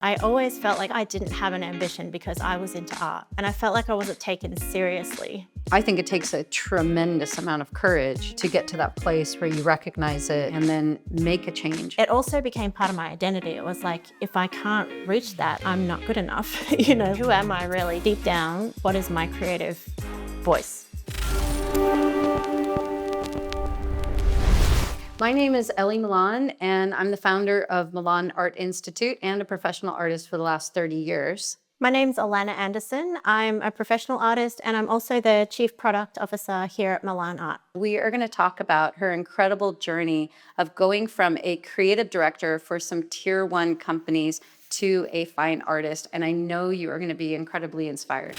I always felt like I didn't have an ambition because I was into art, and I felt like I wasn't taken seriously. I think it takes a tremendous amount of courage to get to that place where you recognize it and then make a change. It also became part of my identity. It was like, if I can't reach that, I'm not good enough. Who am I really? Deep down, what is my creative voice? My name is Elli Milan, and I'm the founder of Milan Art Institute and a professional artist for the last 30 years. My name's Alannah Anderson. I'm a professional artist, and I'm also the Chief Product Officer here at Milan Art. We are going to talk about her incredible journey of going from a creative director for some tier 1 companies to a fine artist, and I know you are going to be incredibly inspired.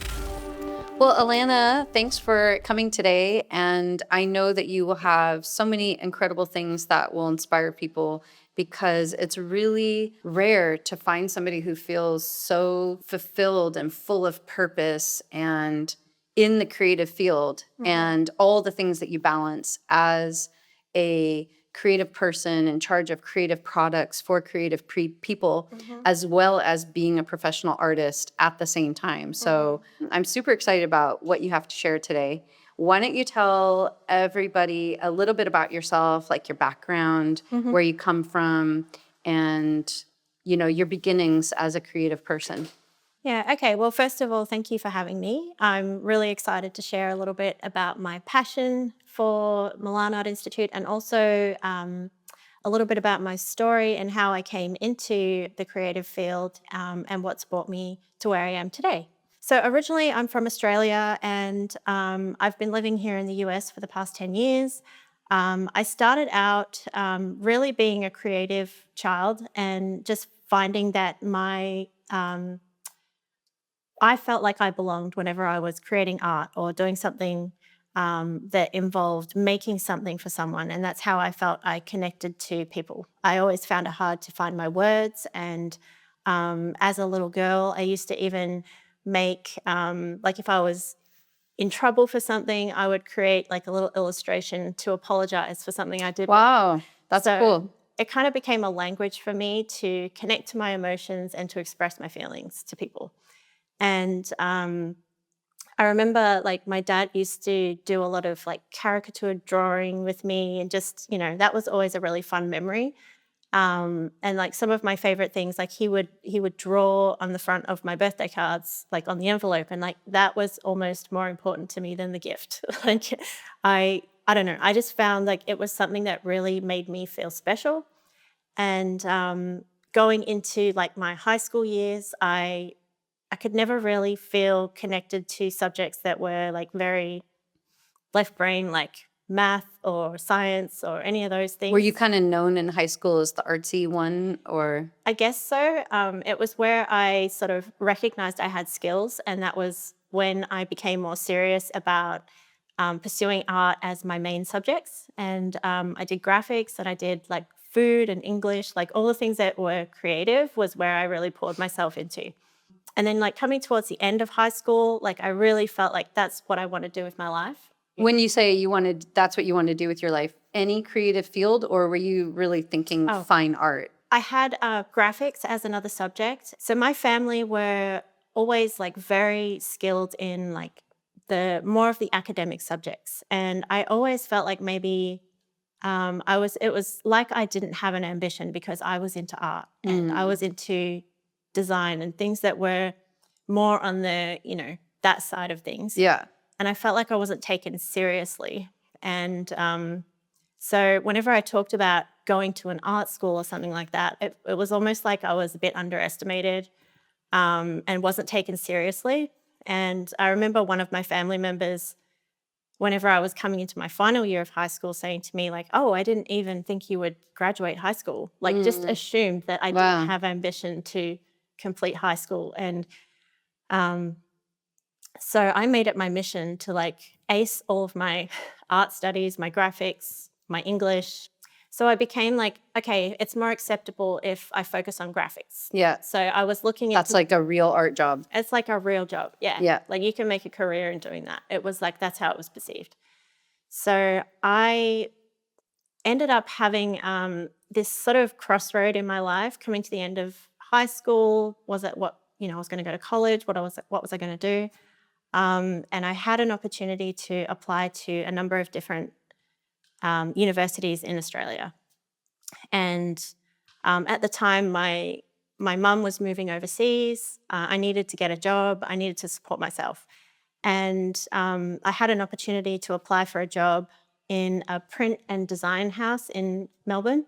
Well, Alena, thanks for coming today, and I know that you will have so many incredible things that will inspire people because it's really rare to find somebody who feels so fulfilled and full of purpose and in the creative field and all the things that you balance as a creative person in charge of creative products for creative people, as well as being a professional artist at the same time. So I'm super excited about what you have to share today. Why don't you tell everybody a little bit about yourself, like your background, where you come from, and your beginnings as a creative person? Yeah, okay. Well, first of all, thank you for having me. I'm really excited to share a little bit about my passion for Milan Art Institute and also a little bit about my story and how I came into the creative field and what's brought me to where I am today. So originally, I'm from Australia and I've been living here in the US for the past 10 years. I started out really being a creative child and just finding that I felt like I belonged whenever I was creating art or doing something that involved making something for someone. And that's how I felt I connected to people. I always found it hard to find my words. And as a little girl, I used to even make, like if I was in trouble for something, I would create like a little illustration to apologize for something I did. Wow, that's So cool. it kind of became a language for me to connect to my emotions and to express my feelings to people. And I remember like my dad used to do a lot of like caricature drawing with me and just, that was always a really fun memory. And like some of my favorite things, like he would draw on the front of my birthday cards, like on the envelope. And like that was almost more important to me than the gift. Like I don't know, I just found like it was something that really made me feel special. And going into like my high school years, I could never really feel connected to subjects that were like very left brain, like math or science or any of those things. Were you kind of known in high school as the artsy one, or? I guess so. It was where I sort of recognized I had skills, and that was when I became more serious about pursuing art as my main subjects. And I did graphics and I did like food and English, like all the things that were creative was where I really poured myself into. And then like coming towards the end of high school, like I really felt like that's what I want to do with my life. When you say that's what you want to do with your life, any creative field, or were you really thinking fine art? I had graphics as another subject. So my family were always like very skilled in like the more of the academic subjects. And I always felt like maybe it was like I didn't have an ambition because I was into art and I was into design and things that were more on the, that side of things. Yeah. And I felt like I wasn't taken seriously. And so whenever I talked about going to an art school or something like that, it was almost like I was a bit underestimated and wasn't taken seriously. And I remember one of my family members, whenever I was coming into my final year of high school, saying to me like, "Oh, I didn't even think you would graduate high school." Like just assumed that I didn't have ambition to complete high school. And so I made it my mission to like ace all of my art studies, my graphics, my English. So I became like, okay, it's more acceptable if I focus on graphics. Yeah. So I was looking That's into like a real art job. it's like a real job. Yeah. Yeah. Like you can make a career in doing that. It was like that's how it was perceived. So I ended up having this sort of crossroad in my life coming to the end of high school? Was it what, I was going to go to college? What was I going to do? And I had an opportunity to apply to a number of different universities in Australia. And at the time, my mum was moving overseas. I needed to get a job. I needed to support myself. And I had an opportunity to apply for a job in a print and design house in Melbourne.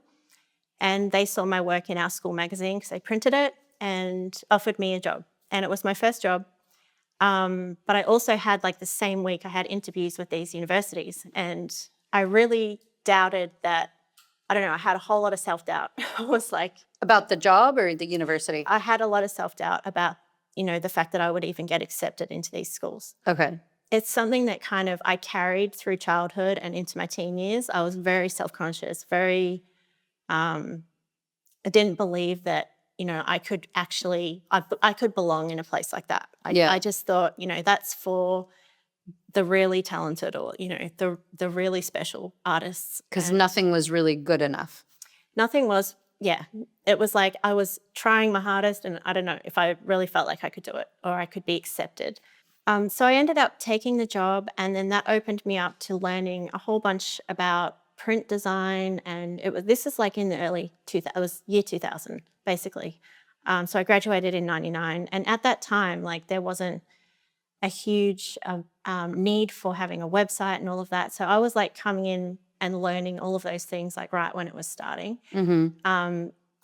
And they saw my work in our school magazine because they printed it and offered me a job. And it was my first job. But I also had, like, the same week, I had interviews with these universities. And I really doubted that. I don't know, I had a whole lot of self-doubt. I was like, About the job or the university? I had a lot of self-doubt about, the fact that I would even get accepted into these schools. Okay. It's something that kind of I carried through childhood and into my teen years. I was very self-conscious, very, I didn't believe that, I could actually, I could belong in a place like that. I just thought, that's for the really talented or, the really special artists. Because nothing was really good enough. Nothing was, yeah. It was like I was trying my hardest and I don't know if I really felt like I could do it or I could be accepted. So I ended up taking the job, and then that opened me up to learning a whole bunch about print design. And this is like in the early 2000s, it was year 2000, basically. So I graduated in 99. And at that time, like, there wasn't a huge need for having a website and all of that. So I was like coming in and learning all of those things like right when it was starting.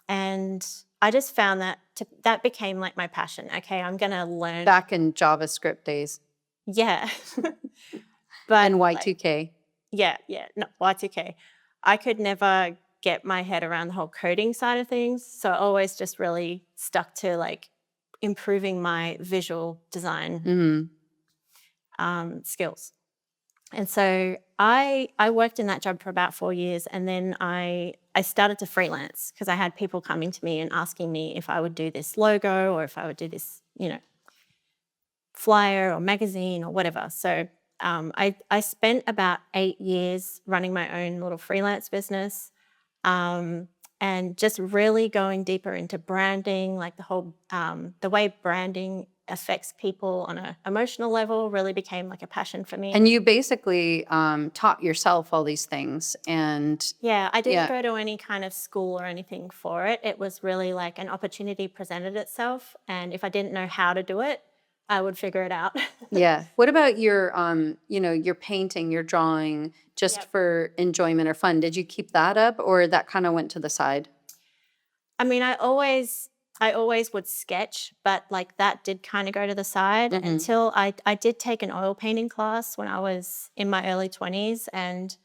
And I just found that became like my passion. Okay, I'm going to learn. Back in JavaScript days. Yeah. But and Y2K. Yeah, no, Y2K. I could never get my head around the whole coding side of things. So I always just really stuck to like improving my visual design skills. And so I worked in that job for about 4 years, and then I started to freelance because I had people coming to me and asking me if I would do this logo or if I would do this, flyer or magazine or whatever. So I spent about 8 years running my own little freelance business, and just really going deeper into branding, like the way branding affects people on an emotional level really became like a passion for me. And you basically taught yourself all these things. And yeah, I didn't go to any kind of school or anything for it. It was really like an opportunity presented itself. And if I didn't know how to do it, I would figure it out. Yeah. What about your, your painting, your drawing, just for enjoyment or fun? Did you keep that up, or that kind of went to the side? I mean, I always would sketch, but like that did kind of go to the side until I did take an oil painting class when I was in my early 20s. And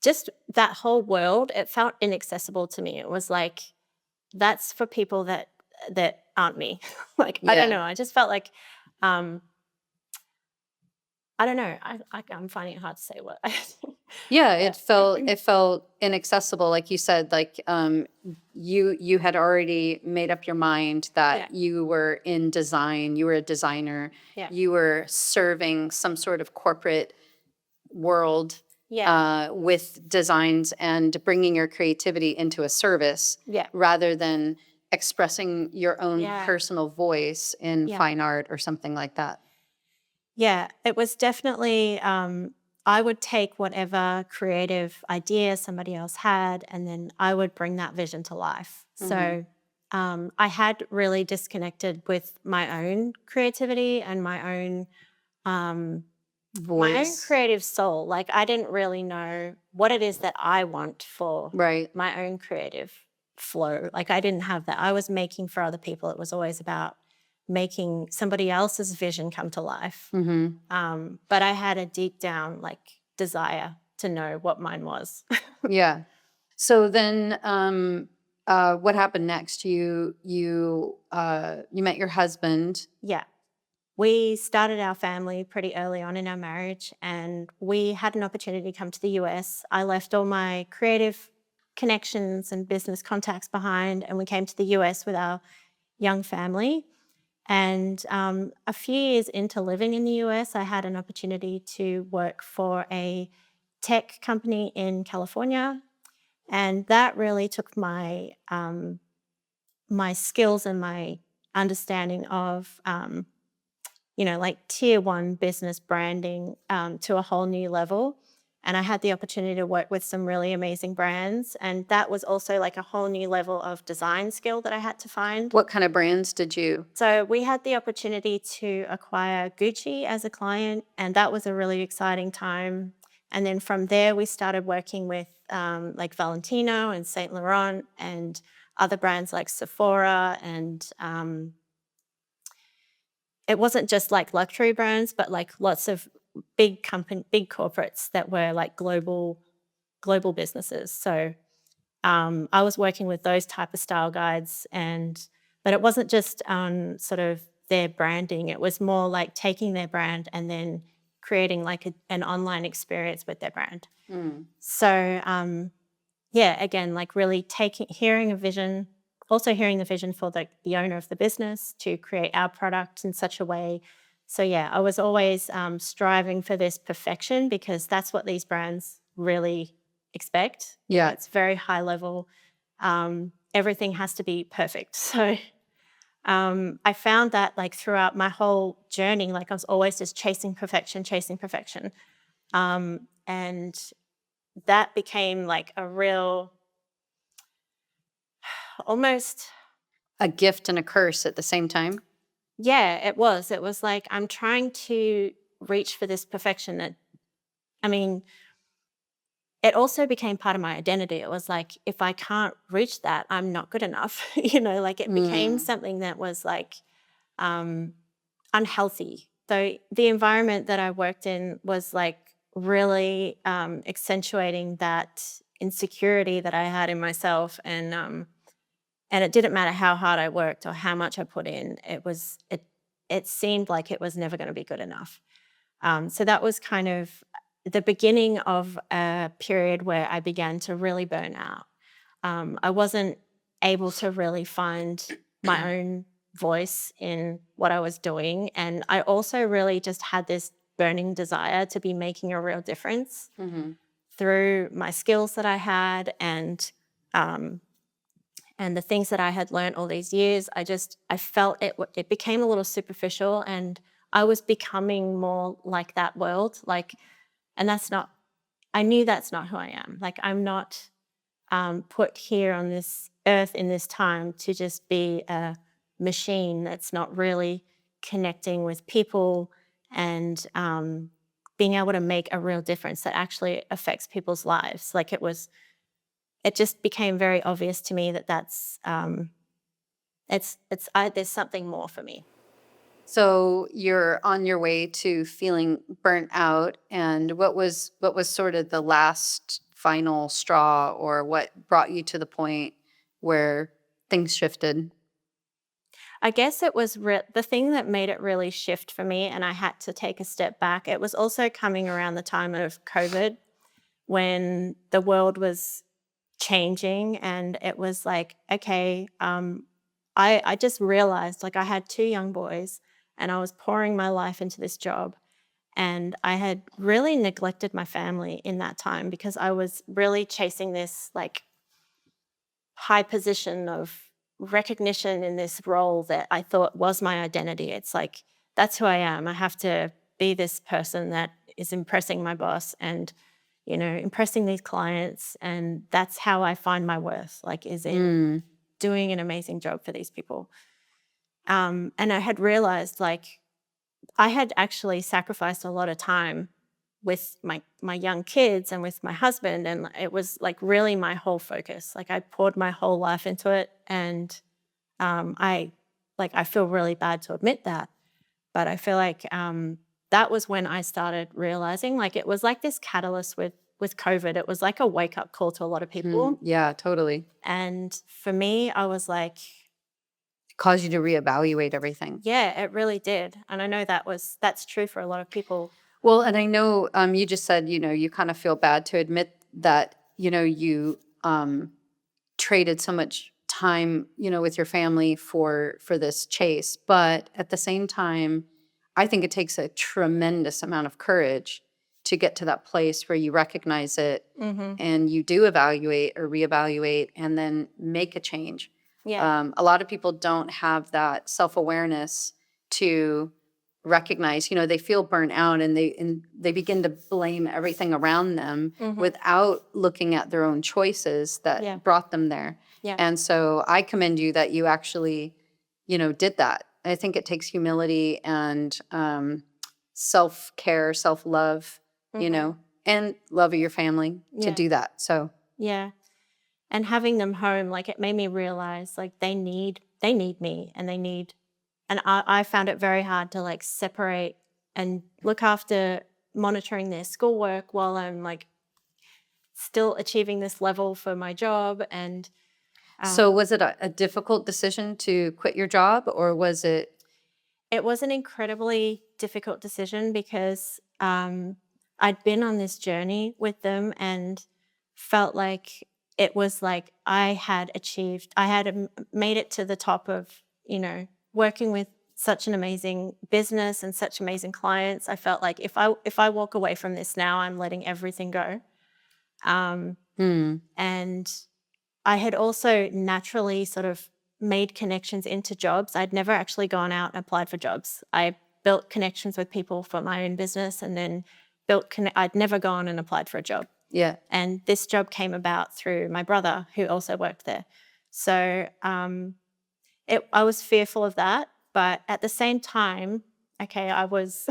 just that whole world, it felt inaccessible to me. It was like, that's for people that aren't me. Like, I don't know. I just felt like, I don't know. I'm finding it hard to say what. It felt inaccessible, like you said. Like you had already made up your mind that you were in design. You were a designer. You were serving some sort of corporate world with designs and bringing your creativity into a service, rather than expressing your own personal voice in fine art or something like that. Yeah, it was definitely, I would take whatever creative idea somebody else had, and then I would bring that vision to life. So I had really disconnected with my own creativity and my own voice, my own creative soul. Like, I didn't really know what it is that I want for my own creative flow. Like, I didn't have that. I was making for other people. It was always about making somebody else's vision come to life. But I had a deep down like desire to know what mine was. Yeah. So then what happened next? You met your husband. Yeah. We started our family pretty early on in our marriage, and we had an opportunity to come to the US. I left all my creative connections and business contacts behind, and we came to the US with our young family. And a few years into living in the US, I had an opportunity to work for a tech company in California. And that really took my my skills and my understanding of, like tier one business branding to a whole new level. And I had the opportunity to work with some really amazing brands. And that was also like a whole new level of design skill that I had to find. What kind of brands did you? So we had the opportunity to acquire Gucci as a client, and that was a really exciting time. And then from there, we started working with like Valentino and Saint Laurent and other brands like Sephora. And it wasn't just like luxury brands, but like lots of big corporates that were like global businesses. So I was working with those type of style guides, but it wasn't just on sort of their branding. It was more like taking their brand and then creating like an online experience with their brand. So yeah, again, like really hearing a vision, also hearing the vision for the owner of the business to create our product in such a way. So yeah, I was always striving for this perfection because that's what these brands really expect. Yeah. It's very high level. Everything has to be perfect. So I found that like throughout my whole journey, like I was always just chasing perfection. And that became like a real, almost, A gift and a curse at the same time? yeah, it was. It was like I'm trying to reach for this perfection that, I mean, it also became part of my identity. It was like, if I can't reach that, I'm not good enough. Like it became something that was like unhealthy. So the environment that I worked in was like really accentuating that insecurity that I had in myself. And it didn't matter how hard I worked or how much I put in. It seemed like it was never going to be good enough. So that was kind of the beginning of a period where I began to really burn out. I wasn't able to really find my own voice in what I was doing. And I also really just had this burning desire to be making a real difference through my skills that I had and the things that I had learned all these years. I felt it became a little superficial, and I was becoming more like that world. And I knew that's not who I am. Like I'm not put here on this earth in this time to just be a machine that's not really connecting with people and being able to make a real difference that actually affects people's lives. It just became very obvious to me that there's something more for me. So you're on your way to feeling burnt out, and what was sort of the last final straw, or what brought you to the point where things shifted? I guess it was the thing that made it really shift for me, and I had to take a step back. It was also coming around the time of COVID when the world was changing, and it was like, okay, I just realized like I had two young boys and I was pouring my life into this job. And I had really neglected my family in that time because I was really chasing this like high position of recognition in this role that I thought was my identity. It's like, that's who I am. I have to be this person that is impressing my boss and, impressing these clients. And that's how I find my worth, like, is in doing an amazing job for these people. And I had realized, like, I had actually sacrificed a lot of time with my young kids and with my husband, and it was like really my whole focus. Like I poured my whole life into it, and I feel really bad to admit that, but I feel like that was when I started realizing, like it was like this catalyst with COVID. It was like a wake up call to a lot of people. Yeah, totally. And for me, I was like, Caused you to reevaluate everything. yeah, it really did. And I know that's true for a lot of people. Well, and I know you just said, you kind of feel bad to admit that, you traded so much time, with your family for this chase. But at the same time, I think it takes a tremendous amount of courage to get to that place where you recognize it and you do evaluate or reevaluate and then make a change. Yeah. A lot of people don't have that self-awareness to recognize, they feel burnt out, and they begin to blame everything around them without looking at their own choices that Yeah. brought them there. Yeah. And so I commend you that you actually, did that. I think it takes humility and self-care, self-love, and love of your family to Yeah. do that. So Yeah. And having them home, like, it made me realize, like, they need me, and I found it very hard to, like, separate and look after monitoring their schoolwork while I'm, like, still achieving this level for my job. And So was it a difficult decision to quit your job, or was it? it was an incredibly difficult decision because I'd been on this journey with them and felt like it was like I had made it to the top of, working with such an amazing business and such amazing clients. I felt like if I walk away from this now, I'm letting everything go. Um, and I had also naturally sort of made connections into jobs. I'd never actually gone out and applied for jobs. I built connections with people for my own business, and then I'd never gone and applied for a job. Yeah. And this job came about through my brother, who also worked there. So I was fearful of that. But at the same time, okay, I was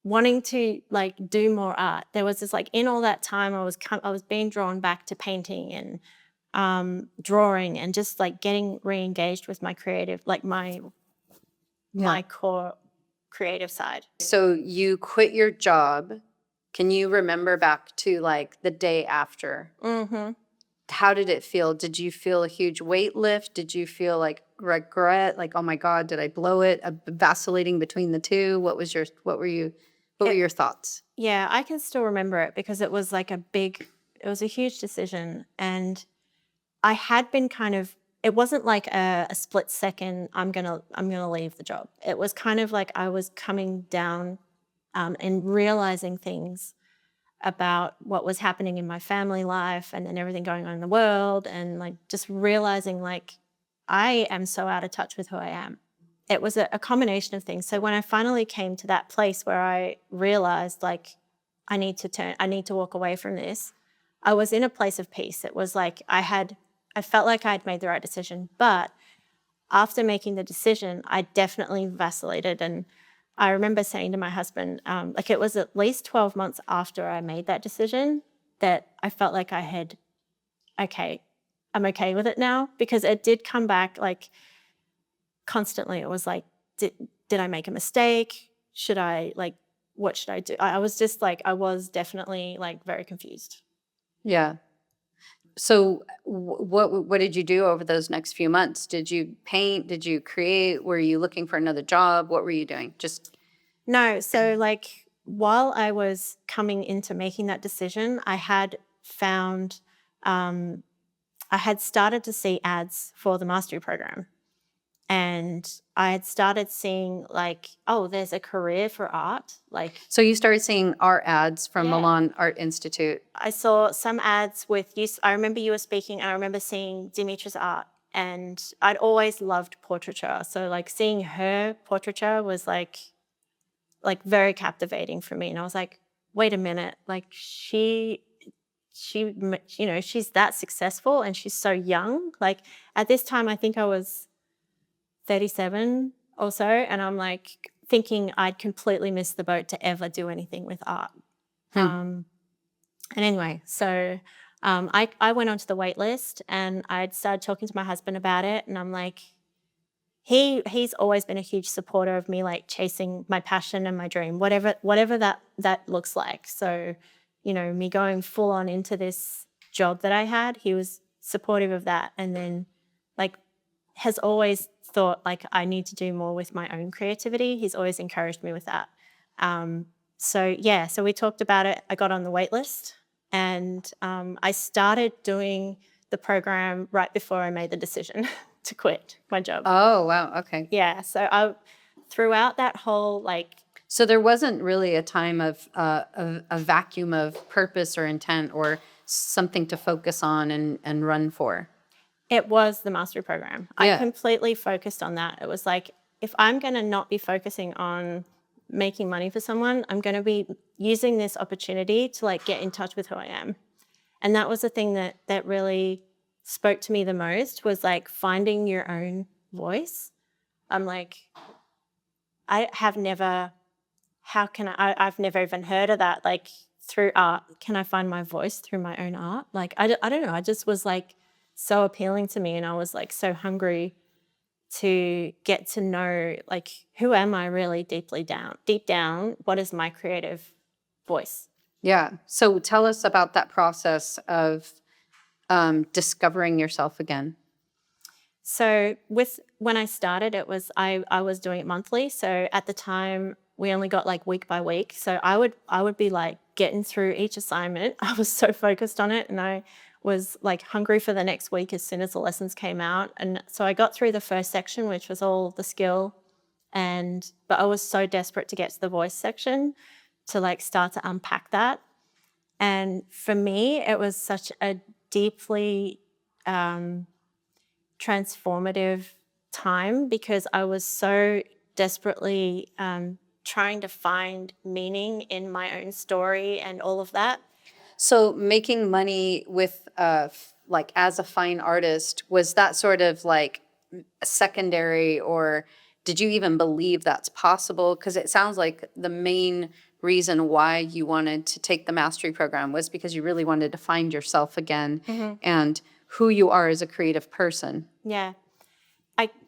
wanting to, like, do more art. There was this, like, in all that time, I was being drawn back to painting and drawing, and just, like, getting re-engaged with my creative, like, my core creative side. So you quit your job. Can you remember back to, like, the day after? Mm-hmm. How did it feel? Did you feel a huge weight lift? Did you feel like regret? Like, oh my God, did I blow it? Vacillating between the two? What were your thoughts? Yeah, I can still remember it because it was like it was a huge decision. And I had been it wasn't like a split second, I'm gonna leave the job. It was kind of like I was coming down and realizing things about what was happening in my family life and then everything going on in the world, and, like, just realizing, like, I am so out of touch with who I am. It was a combination of things. So when I finally came to that place where I realized, like, I need to walk away from this, I was in a place of peace. It was like I felt like I had made the right decision. But after making the decision, I definitely vacillated. And I remember saying to my husband, like, it was at least 12 months after I made that decision that I felt like okay, I'm okay with it now, because it did come back, like, constantly. It was like, did I make a mistake? What should I do? I was just like, I was definitely, like, very confused. Yeah. So what did you do over those next few months? Did you paint? Did you create? Were you looking for another job? What were you doing? Just No, so, like, while I was coming into making that decision, um, I had started to see ads for the mastery program. And I had started seeing, like, oh, there's a career for art. Like, so you started seeing art ads from yeah, Milan Art Institute. I saw some ads with you. I remember you were speaking, and I remember seeing Dimitra's art. And I'd always loved portraiture. So, like, seeing her portraiture was like very captivating for me. And I was like, wait a minute, like, she's that successful and she's so young. Like, at this time, I think I was 37 or so. And I'm, like, thinking I'd completely missed the boat to ever do anything with art. And anyway, so I went onto the wait list, and I'd started talking to my husband about it. And I'm like, he's always been a huge supporter of me, like, chasing my passion and my dream, whatever that looks like. So, me going full on into this job that I had, he was supportive of that. And then, like, has always thought, like, I need to do more with my own creativity. He's always encouraged me with that. So we talked about it. I got on the wait list, and I started doing the program right before I made the decision to quit my job. Oh, wow. Okay. Yeah. So throughout that whole, like, So there wasn't really a time of a vacuum of purpose or intent or something to focus on and run for. It was the mastery program. I Yeah. completely focused on that. It was like, if I'm going to not be focusing on making money for someone, I'm going to be using this opportunity to like get in touch with who I am. And that was the thing that really spoke to me the most, was like finding your own voice. I'm like, I have never, how can I've never even heard of that. Like, through art, can I find my voice through my own art? Like, I don't know. I just was like so appealing to me. And I was like so hungry to get to know, like, who am I really deep down, what is my creative voice? Yeah. So tell us about that process of discovering yourself again. So when I started, it was I was doing it monthly. So at the time we only got like week by week. So I would be like getting through each assignment. I was so focused on it, and I was like hungry for the next week as soon as the lessons came out. And so I got through the first section, which was all the skill, but I was so desperate to get to the voice section to like start to unpack that. And for me, it was such a deeply transformative time, because I was so desperately trying to find meaning in my own story and all of that. So making money with like as a fine artist, was that sort of like secondary, or did you even believe that's possible? Because it sounds like the main reason why you wanted to take the mastery program was because you really wanted to find yourself again and who you are as a creative person. Yeah.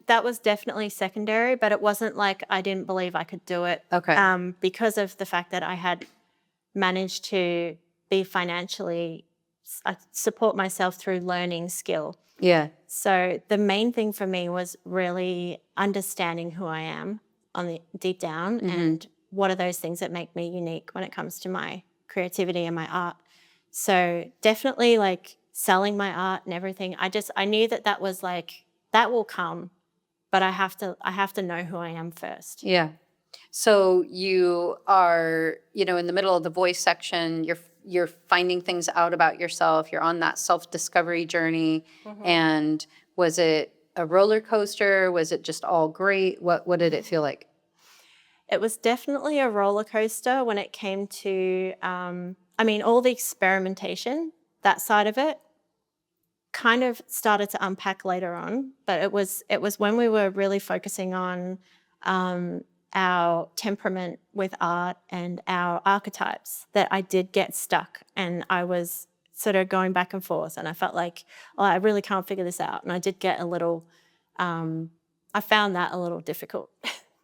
That was definitely secondary, but it wasn't like I didn't believe I could do it. Okay. Because of the fact that I had managed to be financially support myself through learning skill. Yeah. So the main thing for me was really understanding who I am on the deep down, and what are those things that make me unique when it comes to my creativity and my art. So definitely like selling my art and everything. I knew that was like, that will come, but I have to know who I am first. Yeah. So you are, in the middle of the voice section, you're finding things out about yourself. You're on that self-discovery journey. And was it a roller coaster? Was it just all great? What did it feel like? It was definitely a roller coaster when it came to, all the experimentation, that side of it, kind of started to unpack later on. But it was when we were really focusing on our temperament with art and our archetypes that I did get stuck, and I was sort of going back and forth, and I felt like, oh, I really can't figure this out. And I did get a little, I found that a little difficult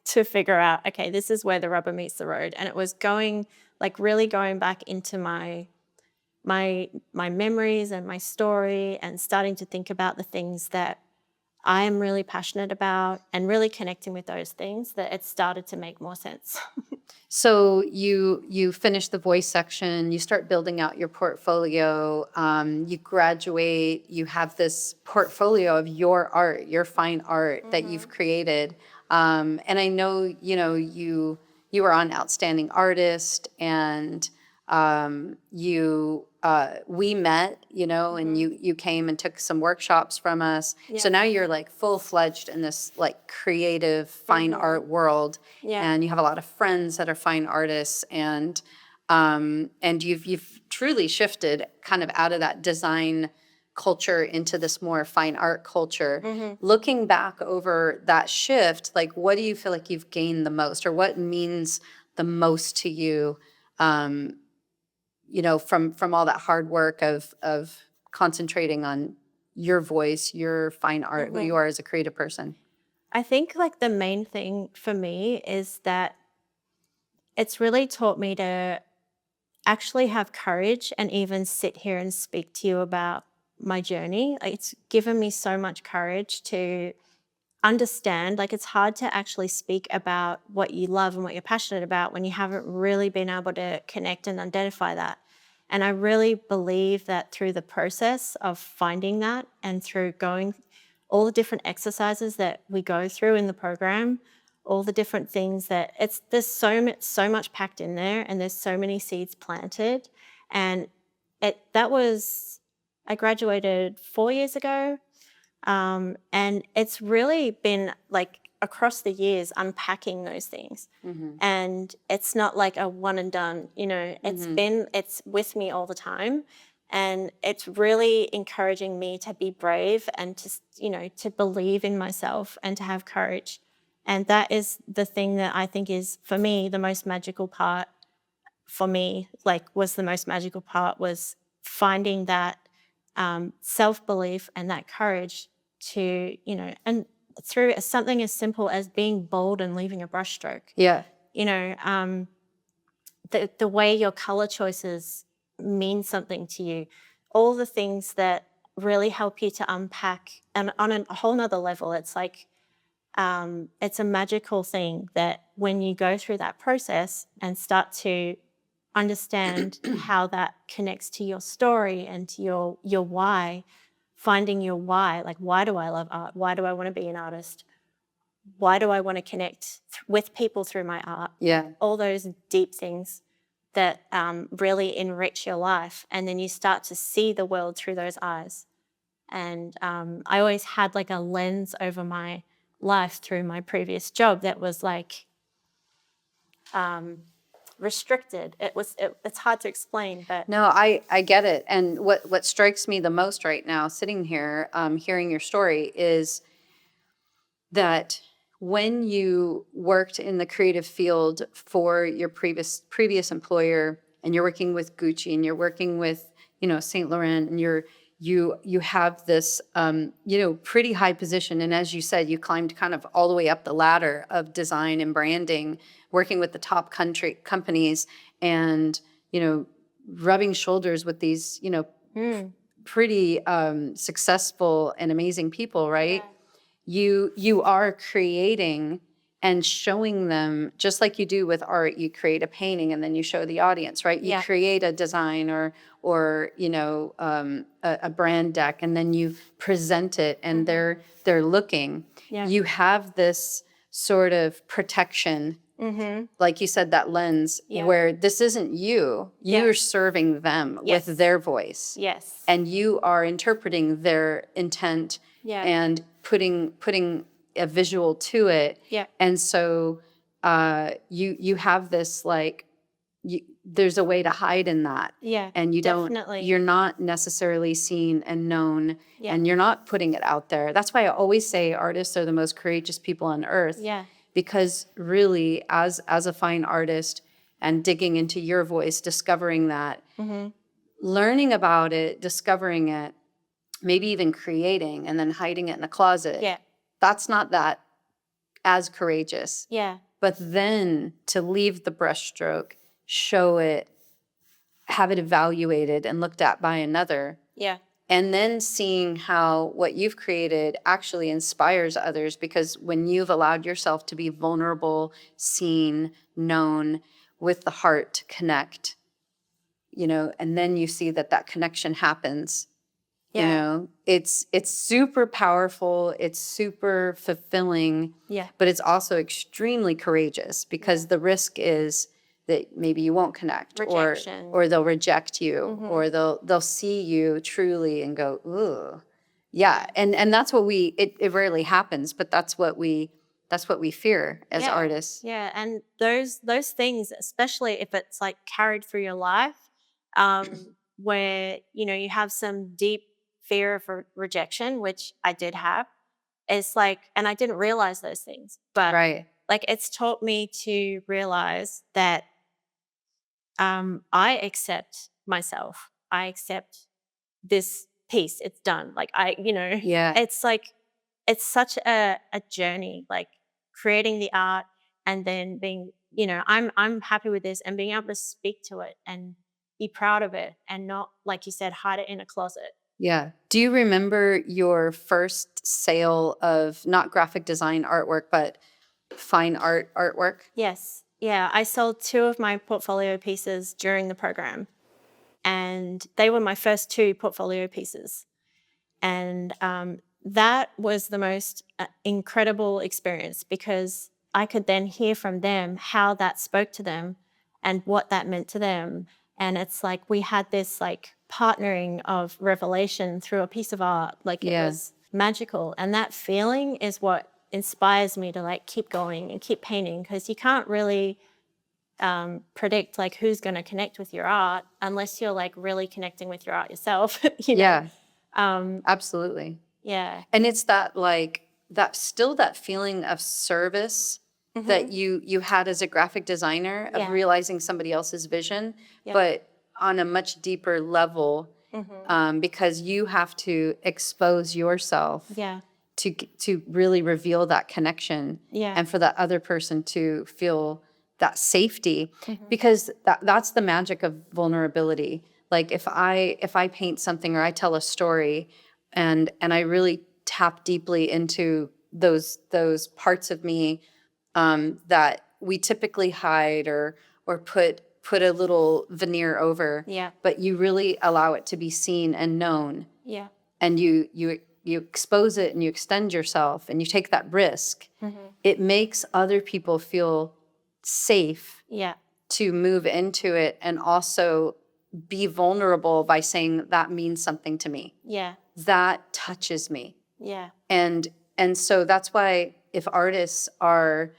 to figure out, okay, this is where the rubber meets the road. And it was really going back into my memories and my story, and starting to think about the things that I am really passionate about, and really connecting with those things, that it started to make more sense. So you finish the voice section, you start building out your portfolio, you graduate, you have this portfolio of your art, your fine art that you've created. And I know, you were on Outstanding Artist, and we met, and you came and took some workshops from us. So now you're like full-fledged in this like creative fine art world. Yeah. And you have a lot of friends that are fine artists, and you've truly shifted kind of out of that design culture into this more fine art culture. Looking back over that shift, like, what do you feel like you've gained the most, or what means the most to you, from all that hard work of concentrating on your voice, your fine art, who you are as a creative person? I think like the main thing for me is that it's really taught me to actually have courage and even sit here and speak to you about my journey. Like, it's given me so much courage to understand, like, it's hard to actually speak about what you love and what you're passionate about when you haven't really been able to connect and identify that. And I really believe that through the process of finding that, and through going all the different exercises that we go through in the program, all the different things that there's so much packed in there, and there's so many seeds planted. And I graduated 4 years ago. And it's really been like across the years unpacking those things. And it's not like a one and done, it's with me all the time. And it's really encouraging me to be brave and to believe in myself and to have courage. And that is the thing that I think is, for me, the most magical part for me, was finding that self-belief and that courage to, and through something as simple as being bold and leaving a brushstroke. Yeah. The way your color choices mean something to you, all the things that really help you to unpack. And on a whole nother level, it's like, it's a magical thing that when you go through that process and start to understand how that connects to your story and to your why, finding your why, like, why do I love art? Why do I want to be an artist? Why do I want to connect with people through my art? Yeah. All those deep things that really enrich your life. And then you start to see the world through those eyes. And I always had like a lens over my life through my previous job that was like restricted. It's hard to explain, but No, I get it. And what strikes me the most right now, sitting here, hearing your story, is that when you worked in the creative field for your previous employer, and you're working with Gucci, and you're working with Saint Laurent, and you have this pretty high position, and as you said, you climbed kind of all the way up the ladder of design and branding, working with the top companies, and rubbing shoulders with these pretty successful and amazing people, right? Yeah. You are creating and showing them, just like you do with art. You create a painting and then you show the audience, right? You Yeah. create a design or a brand deck, and then you present it, and they're looking. Yeah. You have this sort of protection, like you said, that lens, Yeah. where this isn't you. You're serving them Yes. with their voice. Yes. And you are interpreting their intent Yeah. and putting a visual to it. Yeah. And so you have this, like, there's a way to hide in that. Yeah, And definitely. you're not necessarily seen and known, Yeah. and you're not putting it out there. That's why I always say artists are the most courageous people on earth. Yeah. Because really, as a fine artist, and digging into your voice, discovering that, learning about it, discovering it, maybe even creating and then hiding it in a closet. Yeah. That's not that as courageous. Yeah. But then to leave the brushstroke, show it, have it evaluated and looked at by another. Yeah. And then seeing how what you've created actually inspires others, because when you've allowed yourself to be vulnerable, seen, known, with the heart to connect, and then you see that connection happens. Yeah. It's super powerful, it's super fulfilling. Yeah. But it's also extremely courageous, because the risk is that maybe you won't connect, Rejection. or they'll reject you, or they'll see you truly and go, ooh. Yeah. And that's what it rarely happens, but that's what we fear as artists. Yeah. And those things, especially if it's like carried through your life, where you have some deep fear of rejection, which I did have. It's like, and I didn't realize those things, but Right. like, it's taught me to realize that I accept myself. I accept this piece. It's done. Like, Yeah. it's like, it's such a journey, like creating the art and then being, I'm happy with this, and being able to speak to it and be proud of it, and not, like you said, hide it in a closet. Yeah. Do you remember your first sale of not graphic design artwork, but fine artwork? Yes. Yeah. I sold 2 of my portfolio pieces during the program, and they were my first 2 portfolio pieces. And that was the most incredible experience, because I could then hear from them how that spoke to them and what that meant to them. And it's like we had this like partnering of revelation through a piece of art. Like, Yeah. magical. And that feeling is what inspires me to like keep going and keep painting, because you can't really predict like who's going to connect with your art unless you're like really connecting with your art yourself. Yeah, Um, absolutely. yeah. And it's that like that feeling of service that you had as a graphic designer of Yeah. realizing somebody else's vision, Yep. but on a much deeper level, because you have to expose yourself Yeah. to really reveal that connection, Yeah. and for that other person to feel that safety, because that's the magic of vulnerability. Like if I paint something or I tell a story, and I really tap deeply into those parts of me that we typically hide or put a little veneer over. Yeah. But you really allow it to be seen and known, Yeah. and you expose it and you extend yourself and you take that risk. It makes other people feel safe Yeah. to move into it, and also be vulnerable by saying that means something to me, Yeah. that touches me. Yeah. And so that's why if artists are,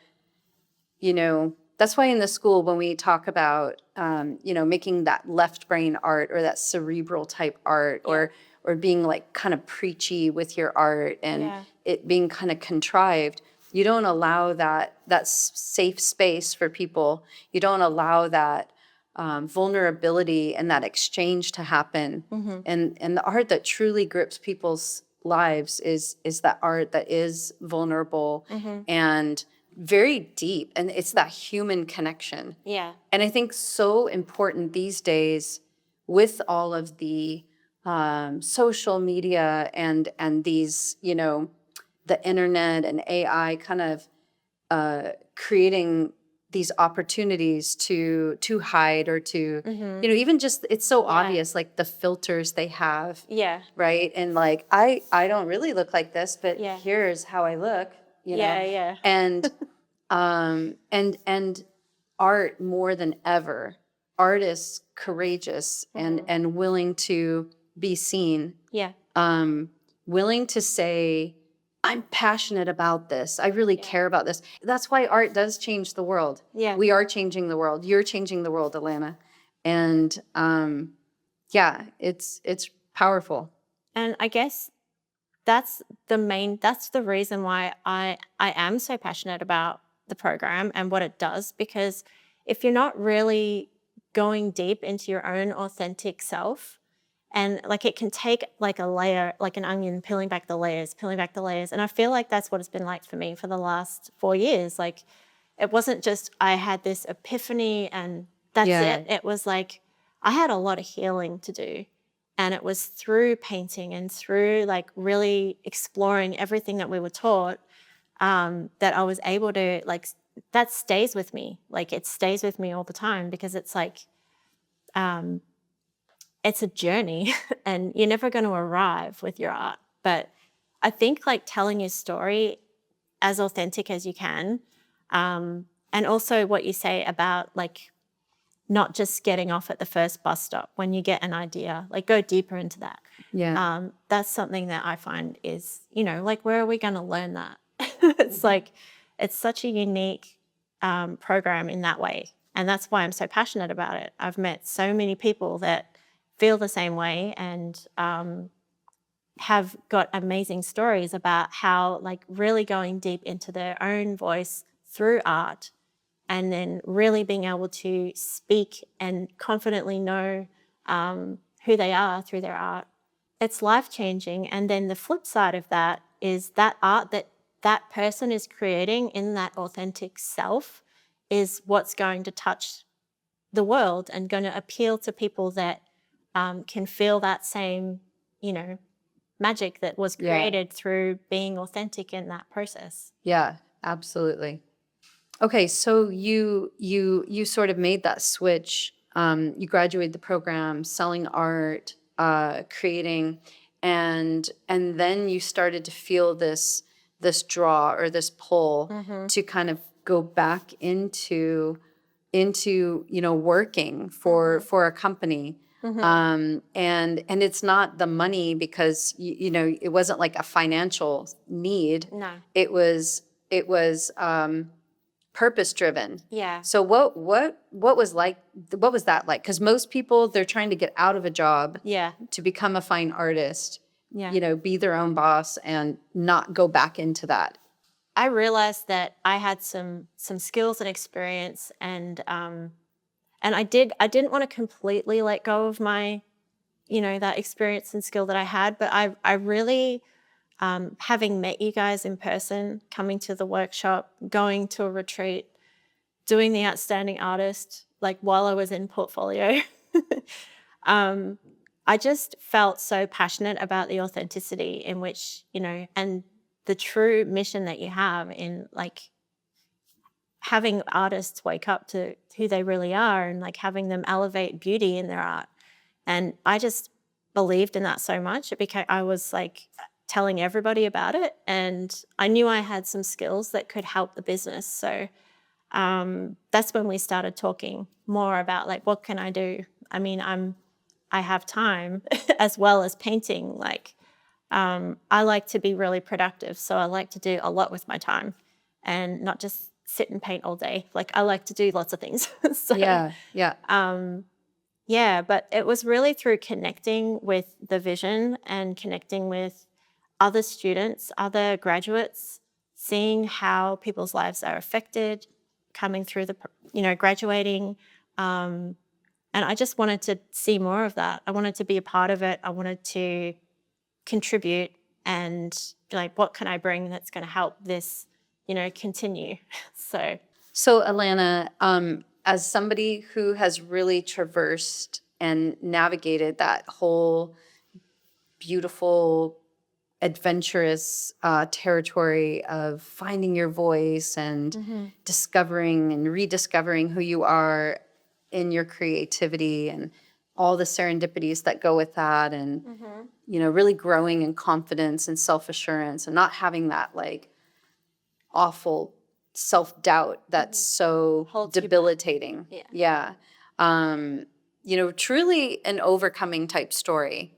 that's why in the school when we talk about making that left brain art or that cerebral type art, or being like kind of preachy with your art, and it being kind of contrived, you don't allow that safe space for people. You don't allow that vulnerability and that exchange to happen. And the art that truly grips people's lives is that art that is vulnerable and very deep, and it's that human connection. Yeah. And I think so important these days with all of the social media and these, the internet and AI kind of creating these opportunities to hide, or to even just, it's so obvious, like the filters they have. Yeah. Right. And like I don't really look like this, but here's how I look, Yeah. and and art more than ever, artists courageous and willing to be seen, Yeah. willing to say, I'm passionate about this, I really care about this. That's why art does change the world. Yeah. We are changing the world. You're changing the world, Alana. And it's powerful. And I guess that's the reason why I am so passionate about the program and what it does, because if you're not really going deep into your own authentic self, and like it can take like a layer, like an onion, peeling back the layers, and I feel like that's what it's been like for me for the last 4 years. Like it wasn't just I had this epiphany and that's it. It was like I had a lot of healing to do. And it was through painting and through like really exploring everything that we were taught, that I was able to like, that stays with me. Like it stays with me all the time, because it's like, it's a journey and you're never going to arrive with your art. But I think like telling your story as authentic as you can, and also what you say about like not just getting off at the first bus stop when you get an idea, like go deeper into that. That's something that I find is, like, where are we going to learn that? It's like, it's such a unique program in that way. And that's why I'm so passionate about it. I've met so many people that feel the same way, and have got amazing stories about how like really going deep into their own voice through art, and then really being able to speak and confidently know who they are through their art. It's life-changing. And then the flip side of that is that art that that person is creating in that authentic self is what's going to touch the world and going to appeal to people that can feel that same, magic that was created through being authentic in that process. Yeah, absolutely. Okay, so you sort of made that switch. You graduated the program, selling art, creating, and then you started to feel this draw or this pull to kind of go back into working for a company. And it's not the money because it wasn't like a financial need. No. It was purpose driven. Yeah. So what was that like? Because most people, they're trying to get out of a job Yeah. to become a fine artist, Yeah. be their own boss and not go back into that. I realized that I had some skills and experience, and I didn't want to completely let go of my, that experience and skill that I had, but I really, having met you guys in person, coming to the workshop, going to a retreat, doing the outstanding artist, like while I was in portfolio, I just felt so passionate about the authenticity in which, and the true mission that you have in like having artists wake up to who they really are and like having them elevate beauty in their art. And I just believed in that so much. It became, I was like telling everybody about it. And I knew I had some skills that could help the business. So that's when we started talking more about like, what can I do? I mean, I have time as well as painting. Like, I like to be really productive. So I like to do a lot with my time and not just sit and paint all day. Like I like to do lots of things. So, Yeah. yeah, but it was really through connecting with the vision and connecting with other students, other graduates, seeing how people's lives are affected, coming through graduating. And I just wanted to see more of that. I wanted to be a part of it. I wanted to contribute and be like, what can I bring that's going to help this, continue? So Alana, as somebody who has really traversed and navigated that whole beautiful, adventurous territory of finding your voice and discovering and rediscovering who you are in your creativity and all the serendipities that go with that, and really growing in confidence and self-assurance and not having that like awful self-doubt that's so Holds you back. debilitating. Yeah. Truly an overcoming type story.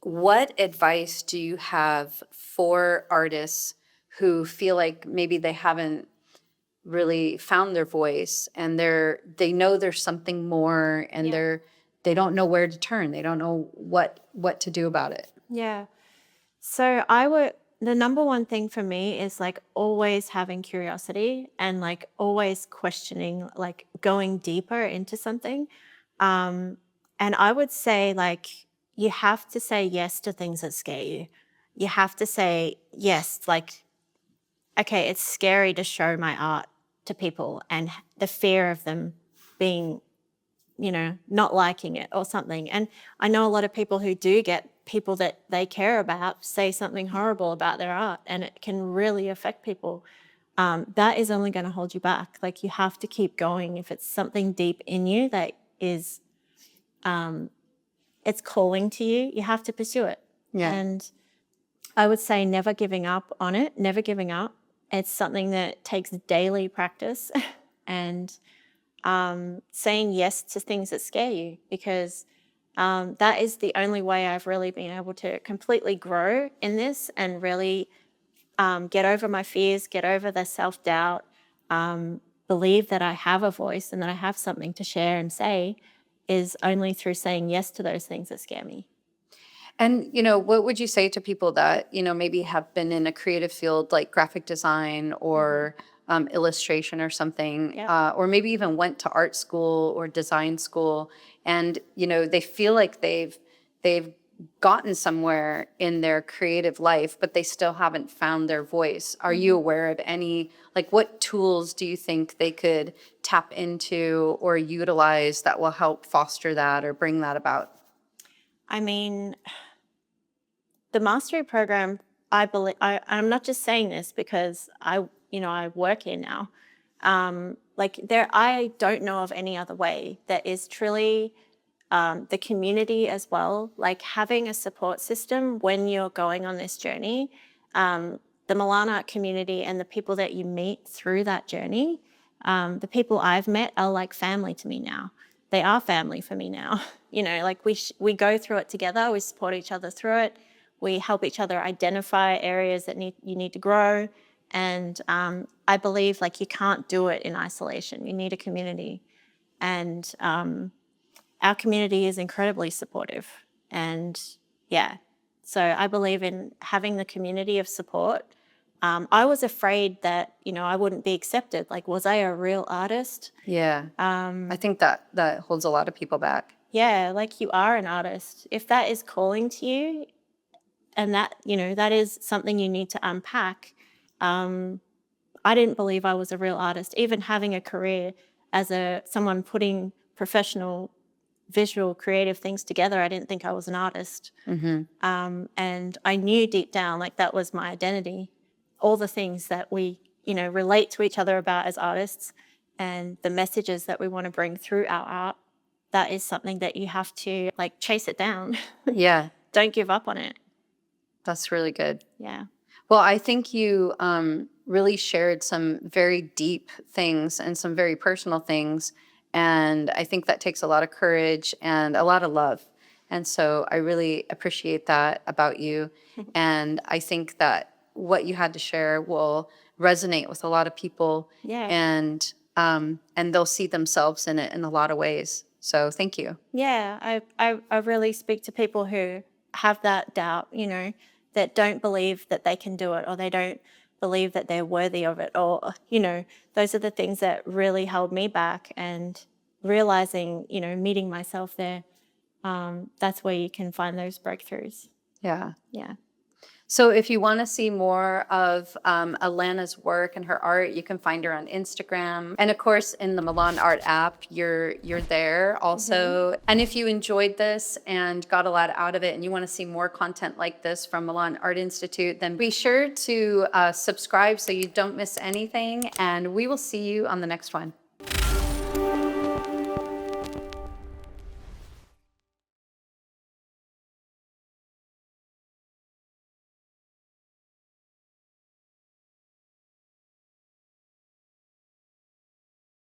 What advice do you have for artists who feel like maybe they haven't really found their voice and they know there's something more and they don't know where to turn. They don't know what to do about it. Yeah. So the number one thing for me is like always having curiosity and like always questioning, like going deeper into something. And I would say like you have to say yes to things that scare you. You have to say yes, like, okay, it's scary to show my art to people and the fear of them being, not liking it or something. And I know a lot of people who do get people that they care about say something horrible about their art, and it can really affect people. That is only going to hold you back. Like you have to keep going. If it's something deep in you that is, it's calling to you, you have to pursue it. Yeah. And I would say never giving up on it, never giving up. It's something that takes daily practice and saying yes to things that scare you, because that is the only way I've really been able to completely grow in this and really get over my fears, get over the self-doubt, believe that I have a voice and that I have something to share and say, is only through saying yes to those things that scare me. And, what would you say to people that, maybe have been in a creative field like graphic design or illustration or something, or maybe even went to art school or design school, and, they feel like they've gotten somewhere in their creative life, but they still haven't found their voice. Are you aware of any, like what tools do you think they could tap into or utilize that will help foster that or bring that about? I mean, the mastery program, I believe, I'm not just saying this because I work here now. I don't know of any other way that is truly the community as well, like having a support system when you're going on this journey. The Milan art community and the people that you meet through that journey, the people I've met are like family to me now. They are family for me now. like we go through it together. We support each other through it. We help each other identify areas that you need to grow. And I believe like you can't do it in isolation. You need a community. And our community is incredibly supportive. And yeah, so I believe in having the community of support. I was afraid that, I wouldn't be accepted. Like, was I a real artist? Yeah. I think that holds a lot of people back. Yeah, like you are an artist. If that is calling to you and that, that is something you need to unpack. I didn't believe I was a real artist. Even having a career as someone putting professional visual creative things together, I didn't think I was an artist. And I knew deep down like that was my identity. All the things that we, relate to each other about as artists and the messages that we want to bring through our art, that is something that you have to like chase it down. Yeah. Don't give up on it. That's really good. Yeah. Well, I think you really shared some very deep things and some very personal things. And I think that takes a lot of courage and a lot of love. And so I really appreciate that about you. And I think that what you had to share will resonate with a lot of people. Yeah. And they'll see themselves in it in a lot of ways. So thank you. Yeah, I really speak to people who have that doubt, that don't believe that they can do it, or they don't believe that they're worthy of it, or, those are the things that really held me back. And realizing, meeting myself there, that's where you can find those breakthroughs. Yeah. Yeah. So if you want to see more of Alannah's work and her art, you can find her on Instagram. And of course, in the Milan Art app, you're there also. And if you enjoyed this and got a lot out of it and you want to see more content like this from Milan Art Institute, then be sure to subscribe so you don't miss anything. And we will see you on the next one.